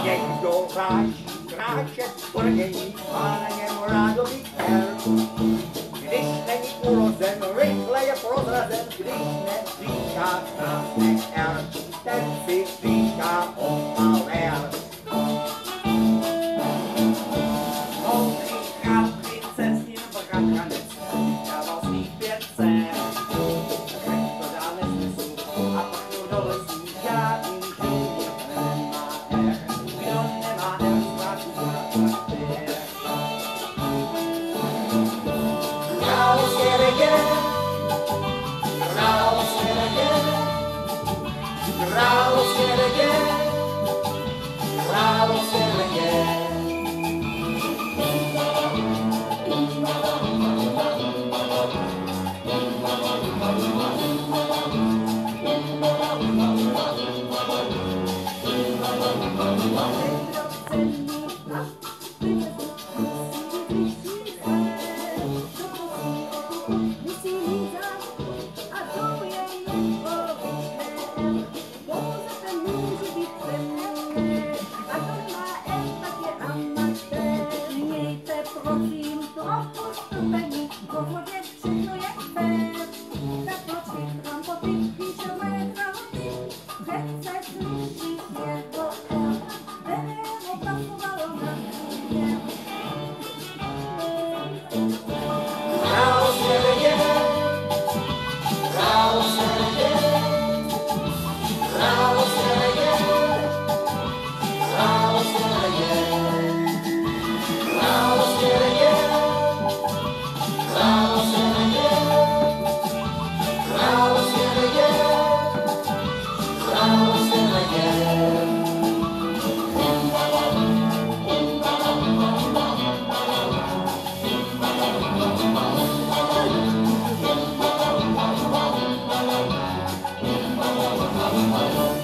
Někdo kráčí, kráče tvrdění, má na něm rádový her. Když není urozen, rychle je prozrazen, když neříká krásné R, ten si říká omalér. Moudrý král princeznin bratranec, dával svých 5 dcer. Řekl to dá nesmysl a prchnul do lesů, žádný člověk nemá R. Kdo nemá R, ztrácí charakter. Královské reggae, královské reggae, královské reggae, královské reggae. Thank you.